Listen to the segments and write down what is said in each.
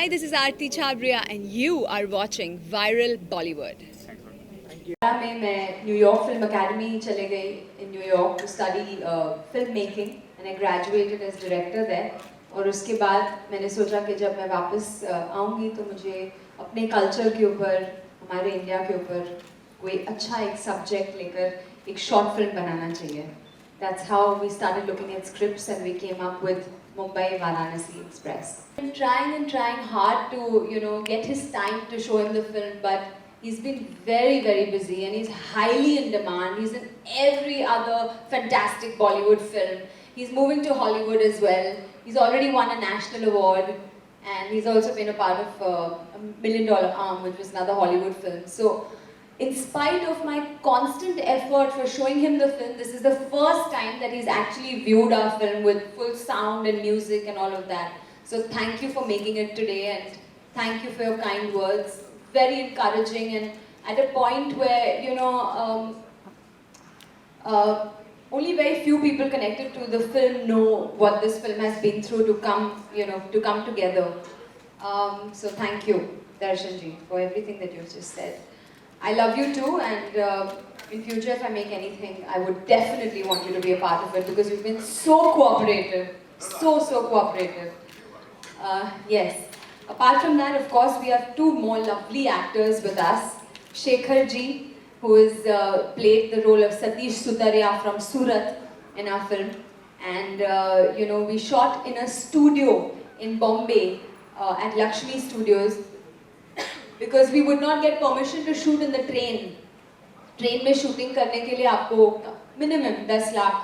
Hi, this is Aarti Chhabria and you are watching Viral Bollywood. मैं New York film academy चले गई in New York to study film making and I graduated as director there और उसके बाद मैंने सोचा कि जब मैं वापस आऊँगी तो मुझे अपने कल्चर के ऊपर हमारे इंडिया के ऊपर कोई अच्छा एक सब्जेक्ट लेकर एक शॉर्ट फिल्म बनाना चाहिए. That's how we started looking at scripts and we came up with Mumbai Varanasi Express. I'm trying hard to get his time to show him the film, but he's been very busy and he's highly in demand. He's in every other fantastic Bollywood film. He's moving to Hollywood as well. He's already won a national award and he's also been a part of a $1 Million Arm, which was another Hollywood film. So in spite of my constant effort for showing him the film, this is the first time that he's actually viewed our film with full sound and music and all of that. So thank you for making it today and thank you for your kind words. Very encouraging and at a point where, only very few people connected to the film know what this film has been through to come together. So thank you, Darshanji, for everything that you've just said. I love you too, and in future if I make anything, I would definitely want you to be a part of it because you've been so cooperative, so cooperative. Yes. Apart from that, of course, we have two more lovely actors with us. Shekhar ji, who has played the role of Satish Sutaria from Surat in our film. And we shot in a studio in Bombay at Lakshmi Studios because we would not get permission to shoot in the train. Train में shooting करने के लिए आपको minimum 10 lakh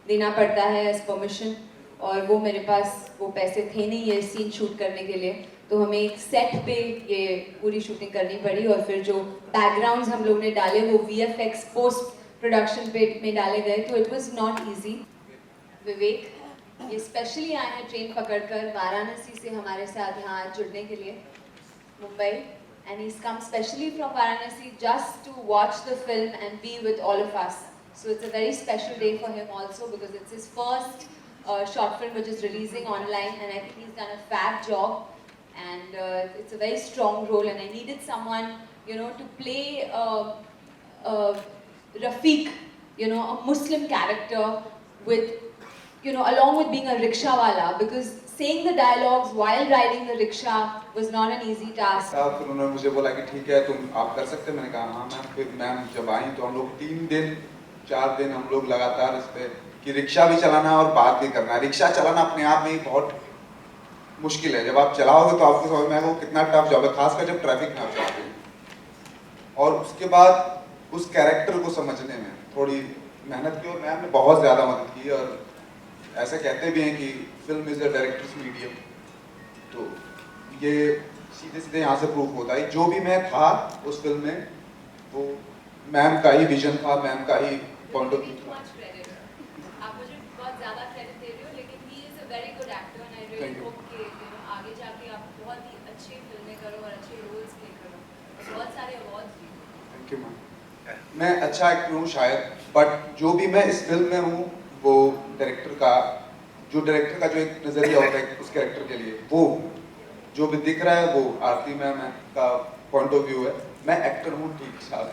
देना पड़ता है as permission और वो मेरे पास वो पैसे थे नहीं ये सीन शूट करने के लिए तो हमें एक सेट पे ये पूरी शूटिंग करनी पड़ी और फिर जो बैकग्राउंड्स हम लोग ने डाले वो VFX पोस्ट प्रोडक्शन पे में डाले गए तो it was not easy. विवेक ये स्पेशली आए हैं ट्रेन पकड़कर वाराणसी से हमारे साथ यहाँ जुड़ने के लिए Mumbai and he's come specially from Varanasi just to watch the film and be with all of us. So it's a very special day for him also because it's his first short film which is releasing online and I think he's done a fab job and it's a very strong role and I needed someone to play Rafiq, a Muslim character with along with being a rickshawala because saying the dialogues while riding the rickshaw was not an easy task. फिर उन्होंने मुझे बोला कि ठीक है तुम आप कर सकते हैं मैंने कहा हाँ मैम. फिर मैम जब आई तो हम लोग 4 दिन हम लोग लगातार इस पे कि रिक्शा भी चलाना और बात भी करना. रिक्शा चलाना अपने आप में ही बहुत मुश्किल है. जब आप चलाओगे तो आपको समझ में आएगा वो कितना टफ जॉब है खासकर जब ट्रैफिक में आप चलाते हैं. और उसके बाद उस कैरेक्टर को समझने में थोड़ी मेहनत की और मैम ने बहुत ज़्यादा मदद की और ऐसा कहते भी हैं कि film is a directors medium. तो ये सीधे यहाँ से प्रूफ होता है. जो भी मैं था उस फिल्म में वो मैम का ही विजन था, मैम का ही पॉइंट ऑफ व्यू था. आप मुझे बहुत ज़्यादा क्रेडिट दे रहे हो लेकिन he is a very good actor and I really hope कि आगे जाके आप बहुत ही अच्छी फिल्में करो और अच्छे रोल्स प्ले करो और बहुत सारे अवार्ड्स भी. Thank you ma'am. मैं अच्छा एक्टर हूँ शायद बट जो भी मैं इस फिल्म में हूँ वो डायरेक्टर का जो एक नज़रिया होता है उस कैरेक्टर के लिए वो जो भी दिख रहा है वो आरती मैम का पॉइंट ऑफ व्यू है. मैं एक्टर हूँ ठीक साहब.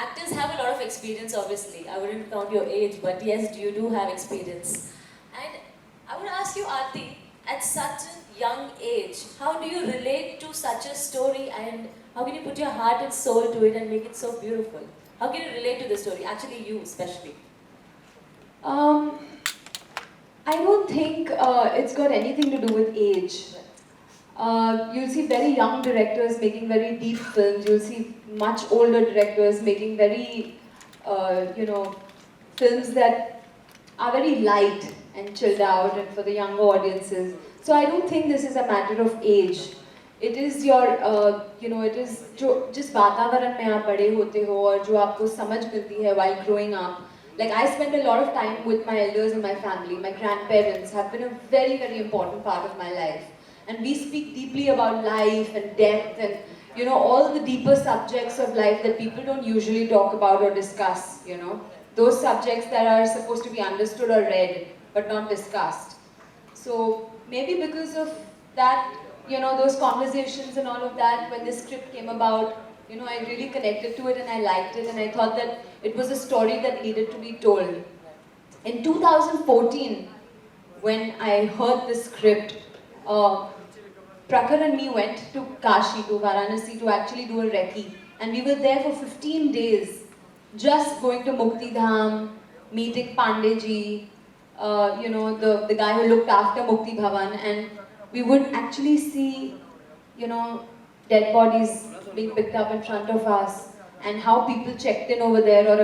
Actors have a lot of experience obviously. I wouldn't count your age but yes you do have experience. And I would ask you Aarti, at such a young age, how do you relate to such a story and how can you put your heart and soul to it and make it so beautiful? How can you relate to the story? Actually you especially. I don't think it's got anything to do with age. You'll see very young directors making very deep films. You'll see much older directors making very, films that are very light and chilled out and for the younger audiences. So I don't think this is a matter of age. It is your, it is जो जिस वातावरण में आप बड़े होते हो और जो आपको समझ मिलती है while growing up. Like I spend a lot of time with my elders in my family. My grandparents have been a very important part of my life. And we speak deeply about life and death and all the deeper subjects of life that people don't usually talk about or discuss, Those subjects that are supposed to be understood or read but not discussed. So maybe because of that you know, those conversations and all of that, when the script came about, you know, I really connected to it and I liked it, and I thought that it was a story that needed to be told. In 2014, when I heard the script, Prakhar and me went to Kashi, to Varanasi, to actually do a recce. And we were there for 15 days, just going to Mukti Dham, meeting Pandeji, you know, the guy who looked after Mukti Bhavan, and we would actually see, you know, dead bodies being picked up in front of us, and how people checked in over there, or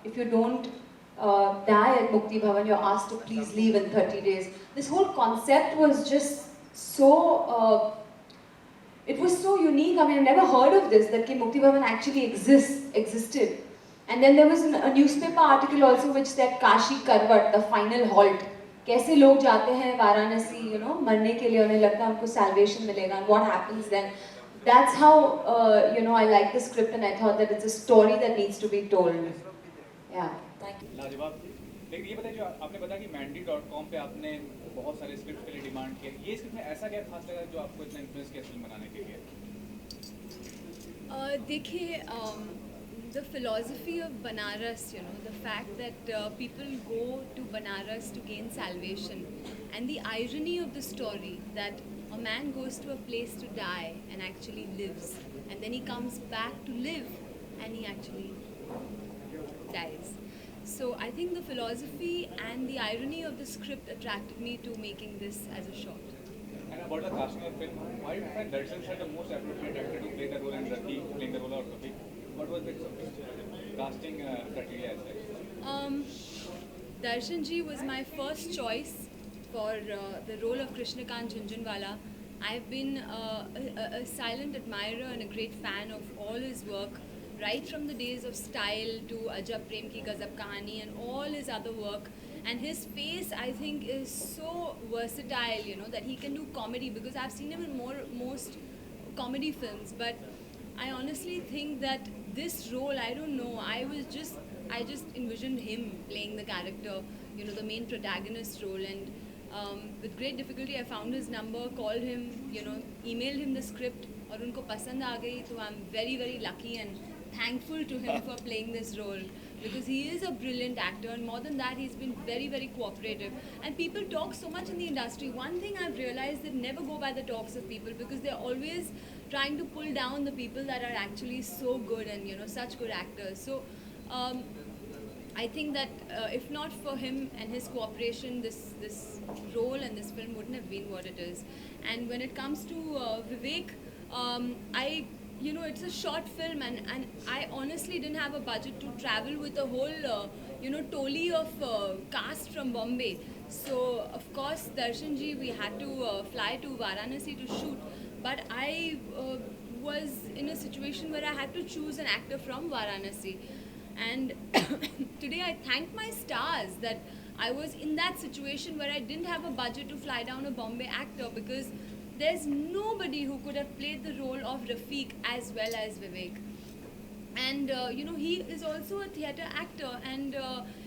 if you don't die at Mukti Bhavan, you're asked to please leave in 30 days. This whole concept was just so, it was so unique. I mean, I never heard of this, that Mukti Bhavan actually existed. And then there was a newspaper article also which said Kashi Karvat, the final halt. कैसे लोग जाते हैं Varanasi, you know, मरने के लिए, उन्हें लगता है हमको salvation मिलेगा, and what happens then. That's how, you know, I like the script, and I thought that it's a story that needs to be told. Yeah. Thank you. लाजवाब थी। लेकिन ये बताइए, जो आपने बताया कि mandy.com पे आपने बहुत सारे स्क्रिप्ट के लिए डिमांड किया, ये स्क्रिप्ट में ऐसा क्या खास लगा जो आपको इतना इन्फ्लुएंस किया फिल्म बनाने के लिए? देखिए, the philosophy of Banaras, you know, the fact that people go to Banaras to gain salvation, and the irony of the story that a man goes to a place to die and actually lives, and then he comes back to live and he actually dies. So I think the philosophy and the irony of the script attracted me to making this as a short. And about the casting of film, why do you find Darshan Sir the most appropriate actor to play the role, and Rati playing the role of Rafi? What was the casting criteria as well? Darshan ji was my first choice for the role of Krishnakant Jhunjhunwala. I've been a silent admirer and a great fan of all his work, right from the days of Style to Ajab Prem Ki Gazab Kahani and all his other work. And his face, I think, is so versatile, you know, that he can do comedy, because I've seen him in most comedy films. But I honestly think that this role, I don't know, I just envisioned him playing the character, you know, the main protagonist role. And with great difficulty, I found his number, called him, you know, emailed him the script, और उनको पसंद आ गई. So I'm very, very lucky and thankful to him for playing this role, because he is a brilliant actor, and more than that, he's been very, very cooperative. And people talk so much in the industry. One thing I've realized, they never go by the talks of people, because they're always trying to pull down the people that are actually so good and, you know, such good actors. So I think that if not for him and his cooperation, this role and this film wouldn't have been what it is. And when it comes to Vivek, you know, it's a short film, and I honestly didn't have a budget to travel with a whole, you know, tolly of cast from Bombay. So, of course, Darshan ji, we had to fly to Varanasi to shoot. But I was in a situation where I had to choose an actor from Varanasi. And today I thank my stars that I was in that situation where I didn't have a budget to fly down a Bombay actor, because there's nobody who could have played the role of Rafiq as well as Vivek. And you know, he is also a theatre actor, and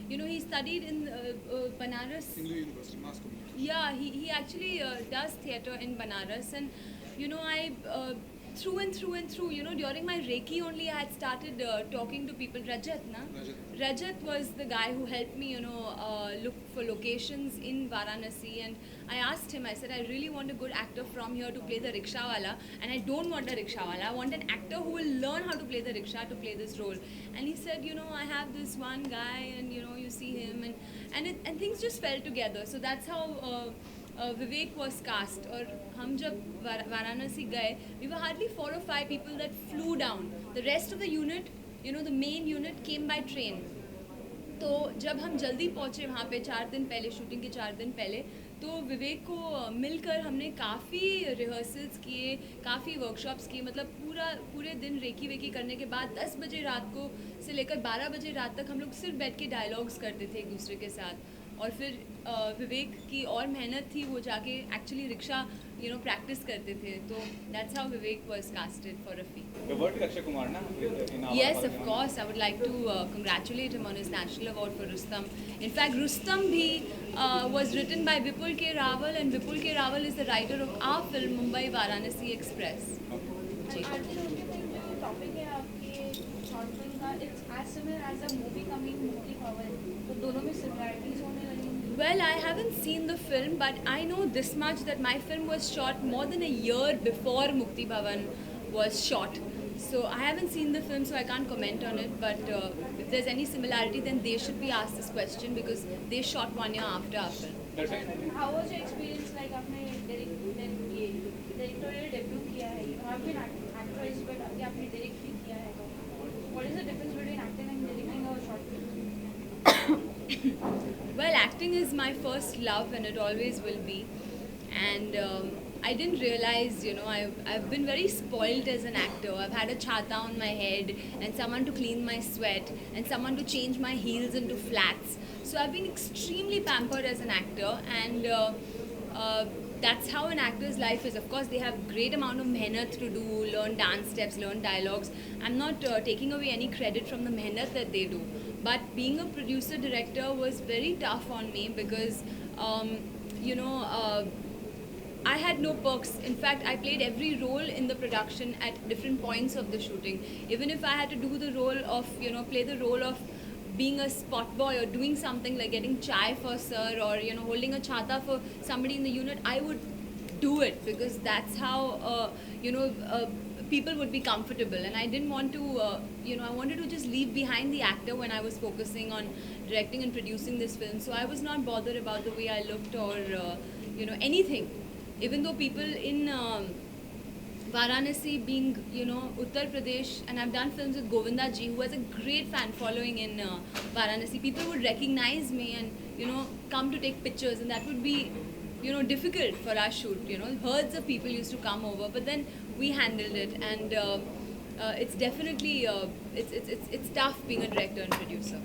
you know, he studied in Banaras. Hindu University, Mass Communication. Yeah, he actually does theatre in Banaras. And you know, I through and through, you know, during my Reiki only, I had started talking to people. Rajat, na? Rajat was the guy who helped me, you know, look for locations in Varanasi. And I asked him, I said, I really want a good actor from here to play the rickshawala, and I don't want a rickshawala. I want an actor who will learn how to play the rickshaw to play this role. And he said, you know, I have this one guy, and you know, you see him, and things just fell together. So that's how Vivek was cast. और हम जब वाराणसी गए, we were hardly 4 or 5 people that flew down. The rest of the unit, you know, the main unit came by train. तो जब हम जल्दी पहुँचे वहाँ पे 4 दिन पहले, शूटिंग के 4 दिन पहले, तो विवेक को मिलकर हमने काफ़ी रिहर्सल्स किए, काफ़ी वर्कशॉप्स किए. मतलब पूरे दिन रेकी वेकी करने के बाद 10 बजे रात को से लेकर 12 बजे रात तक हम लोग सिर्फ बैठ के डायलॉग्स करते थे एक दूसरे के साथ. और फिर विवेक की और मेहनत थी, वो जाके एक्चुअली रिक्शा प्रैक्टिस करते थे, तो that's how Vivek was casted for Rafi. The word to Akshay Kumar, na? In our Yes, of course. I would like to congratulate him on his national award for Rustam. In fact, Rustam bhi was written by Vipul K. Rawal, and Vipul K. Rawal is the writer of our film Mumbai Varanasi Express. जी. Aarti, don't you think जो topic है आपके short film का, it's as similar as a movie coming Mukti Bhavan, तो दोनों में similarities होने लगेंगी? Well, I haven't seen the film, but I know this much, that my film was shot more than a year before Mukti Bhavan was shot. So I haven't seen the film, so I can't comment on it. But if there's any similarity, then they should be asked this question, because they shot 1 year after our film. How was your experience like आपने directorial debut किया है? You have been actress, but अभी आपने direct भी किया है. What is the difference between acting and directing a short film? Well, acting is my first love, and it always will be. And I didn't realize, I've been very spoiled as an actor. I've had a chhata on my head, and someone to clean my sweat, and someone to change my heels into flats. So I've been extremely pampered as an actor, and that's how an actor's life is. Of course, they have great amount of mehnat to do, learn dance steps, learn dialogues. I'm not taking away any credit from the mehnat that they do. But being a producer director was very tough on me, because I had no perks. In fact, I played every role in the production at different points of the shooting. Even if I had to do the role of, play the role of being a spot boy, or doing something like getting chai for sir, or holding a chhata for somebody in the unit, I would do it, because that's how people would be comfortable. And I didn't want to I wanted to just leave behind the actor when I was focusing on directing and producing this film. So I was not bothered about the way I looked, or anything. Even though people in Varanasi, being Uttar Pradesh, and I've done films with Govinda ji, who has a great fan following in Varanasi, people would recognize me and come to take pictures, and that would be difficult for our shoot. Herds of people used to come over, but then we handled it, and it's definitely it's tough being a director and producer.